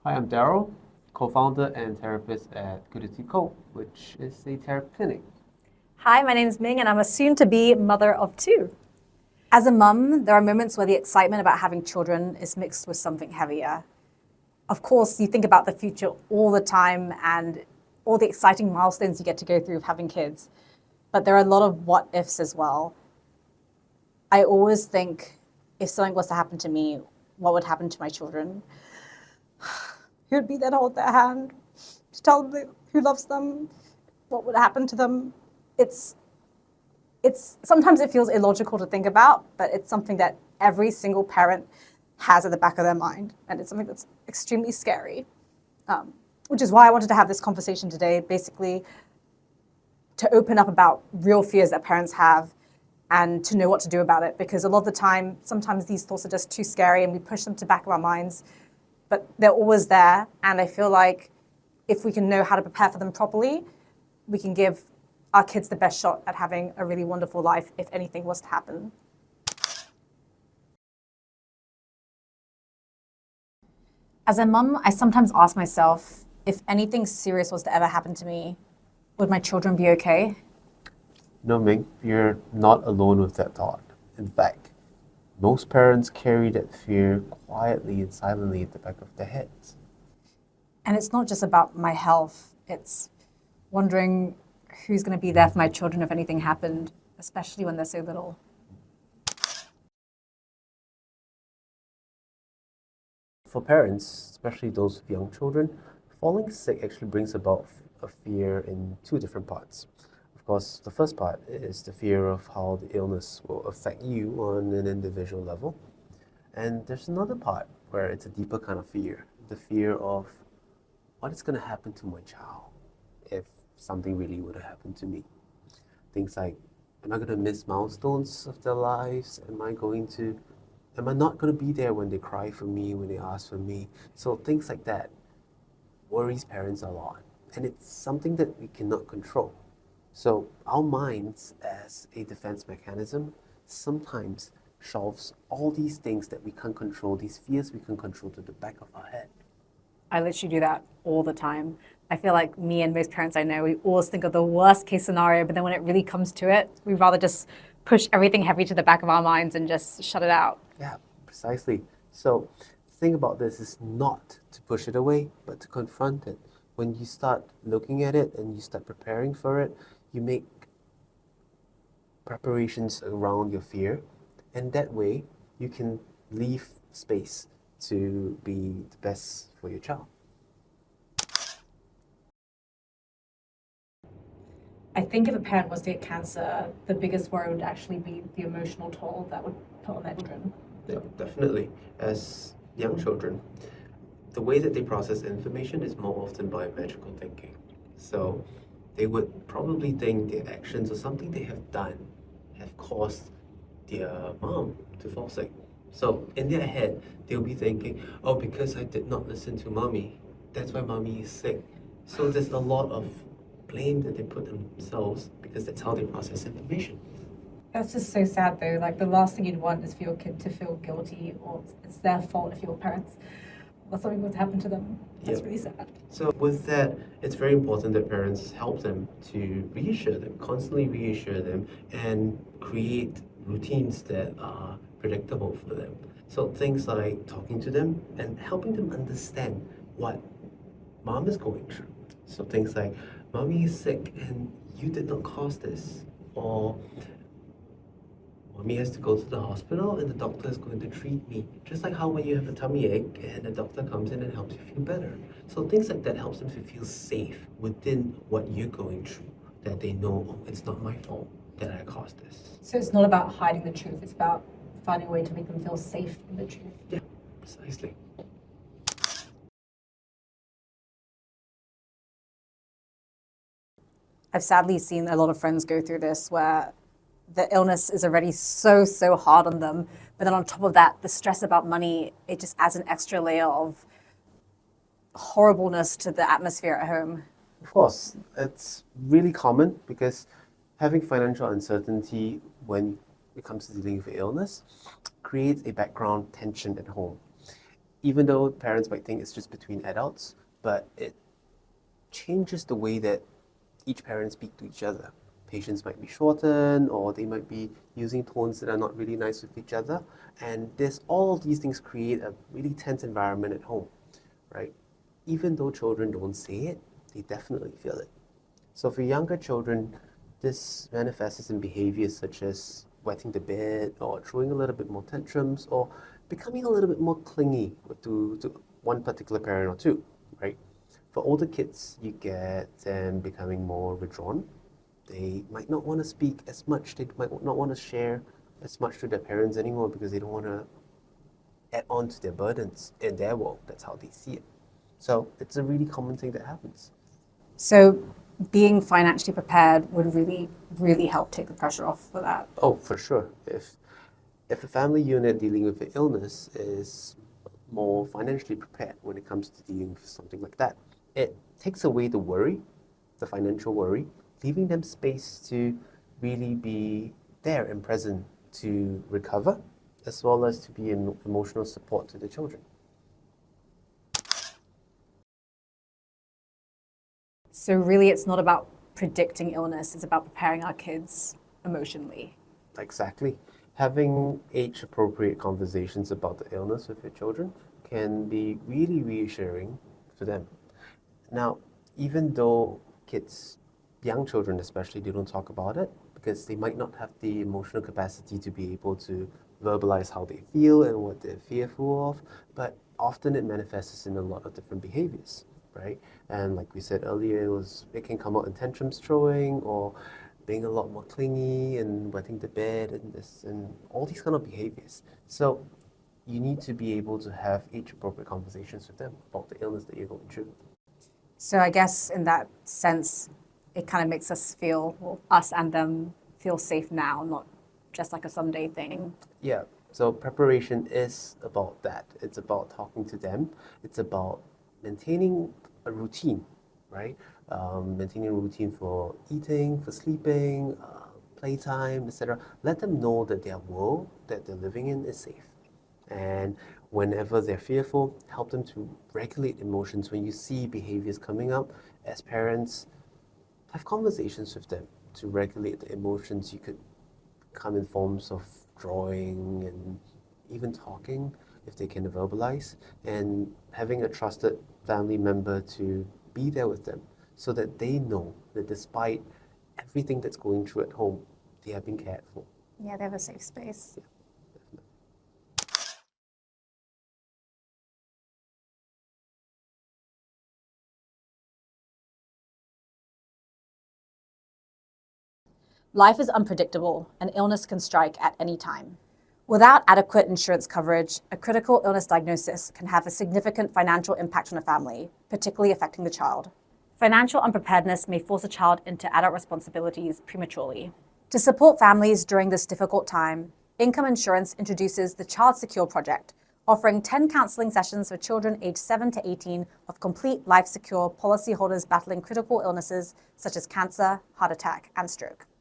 Hi, I'm Daryl, co-founder and therapist at Goodity Co, which is a therapy clinic. Hi, my name is Ming, and I'm a soon-to-be mother of two. As a mum, there are moments where the excitement about having children is mixed with something heavier. Of course, you think about the future all the time and all the exciting milestones you get to go through of having kids. But there are a lot of what ifs as well. I always think if something was to happen to me, what would happen to my children? Who would be there to hold their hand, to tell them who loves them, what would happen to them? It's sometimes it feels illogical to think about, but it's something that every single parent has at the back of their mind, and it's something that's extremely scary. Which is why I wanted to have this conversation today, basically to open up about real fears that parents have and to know what to do about it. Because a lot of the time, sometimes these thoughts are just too scary and we push them to the back of our minds, but they're always there. And I feel like if we can know how to prepare for them properly, we can give our kids the best shot at having a really wonderful life if anything was to happen. As a mum, I sometimes ask myself, if anything serious was to ever happen to me, would my children be okay? No, Ming, you're not alone with that thought. In fact, most parents carry that fear quietly and silently at the back of their heads. And it's not just about my health, it's wondering who's going to be there for my children if anything happened, especially when they're so little. For parents, especially those with young children, falling sick actually brings about a fear in two different parts. Of course, the first part is the fear of how the illness will affect you on an individual level. And there's another part where it's a deeper kind of fear, the fear of what is going to happen to my child if something really would have happened to me. Things like, am I going to miss milestones of their lives? Am I not going to be there when they cry for me, when they ask for me? So things like that worries parents a lot. And it's something that we cannot control. So our minds, as a defense mechanism, sometimes shoves all these things that we can't control, these fears we can control, to the back of our head. I literally do that all the time. I feel like me and most parents I know, we always think of the worst case scenario, but then when it really comes to it, we'd rather just push everything heavy to the back of our minds and just shut it out. Yeah, precisely. So the thing about this is not to push it away, but to confront it. When you start looking at it and you start preparing for it, you make preparations around your fear, and that way you can leave space to be the best for your child. I think if a parent was to get cancer, the biggest worry would actually be the emotional toll that would put on their children. Yeah, definitely. As young children, the way that they process information is more often by magical thinking. So they would probably think their actions or something they have done have caused their mom to fall sick. So in their head, they'll be thinking, oh, because I did not listen to mommy, that's why mommy is sick. So there's a lot of blame that they put themselves because that's how they process information. That's just so sad though. Like the last thing you'd want is for your kid to feel guilty or it's their fault if your parents or something was to happen to them. That's really sad. So with that, it's very important that parents help them to reassure them, constantly reassure them, and create routines that are predictable for them. So things like talking to them and helping them understand what mom is going through. So things like, mommy is sick and you did not cause this. Or mommy has to go to the hospital and the doctor is going to treat me. Just like how when you have a tummy ache and the doctor comes in and helps you feel better. So things like that helps them to feel safe within what you're going through. That they know, oh, it's not my fault that I caused this. So it's not about hiding the truth, it's about finding a way to make them feel safe in the truth. Yeah, precisely. I've sadly seen a lot of friends go through this where the illness is already so hard on them. But then on top of that, the stress about money, it just adds an extra layer of horribleness to the atmosphere at home. Of course, it's really common because having financial uncertainty when it comes to dealing with illness creates a background tension at home. even though parents might think it's just between adults, but it changes the way that each parent speak to each other. Patients might be shortened, or they might be using tones that are not really nice with each other. And all of these things create a really tense environment at home, right? Even though children don't say it, they definitely feel it. So for younger children, this manifests in behaviors such as wetting the bed, or throwing a little bit more tantrums, or becoming a little bit more clingy to one particular parent or two, right? For older kids, you get them becoming more withdrawn. They might not want to speak as much. They might not want to share as much to their parents anymore because they don't want to add on to their burdens in their world. That's how they see it. So it's a really common thing that happens. So being financially prepared would really, really help take the pressure off for that. Oh, for sure. If a family unit dealing with an illness is more financially prepared when it comes to dealing with something like that, it takes away the worry, the financial worry, leaving them space to really be there and present to recover, as well as to be an emotional support to the children. So really, it's not about predicting illness, it's about preparing our kids emotionally. Exactly. Having age-appropriate conversations about the illness with your children can be really reassuring to them. Now, even though kids, young children especially, they don't talk about it because they might not have the emotional capacity to be able to verbalize how they feel and what they're fearful of, but often it manifests in a lot of different behaviors, right? And like we said earlier, it can come out in tantrums throwing, or being a lot more clingy and wetting the bed and all these kind of behaviors. So you need to be able to have age-appropriate conversations with them about the illness that you're going through. So I guess in that sense, it kind of makes us feel, well, us and them feel safe now, not just like a someday thing. Yeah, so preparation is about that. It's about talking to them. It's about maintaining a routine, right? Maintaining a routine for eating, for sleeping, playtime, etc. Let them know that their world that they're living in is safe. And whenever they're fearful, help them to regulate emotions. When you see behaviors coming up, as parents, have conversations with them to regulate the emotions. You could come in forms of drawing and even talking if they can verbalize, and having a trusted family member to be there with them so that they know that despite everything that's going through at home, they are being cared for. Yeah, they have a safe space. Yeah. Life is unpredictable, and illness can strike at any time. Without adequate insurance coverage, a critical illness diagnosis can have a significant financial impact on a family, particularly affecting the child. Financial unpreparedness may force a child into adult responsibilities prematurely. To support families during this difficult time, Income Insurance introduces the Child Secure Project, offering 10 counseling sessions for children aged 7 to 18 of complete life secure policyholders battling critical illnesses such as cancer, heart attack, and stroke.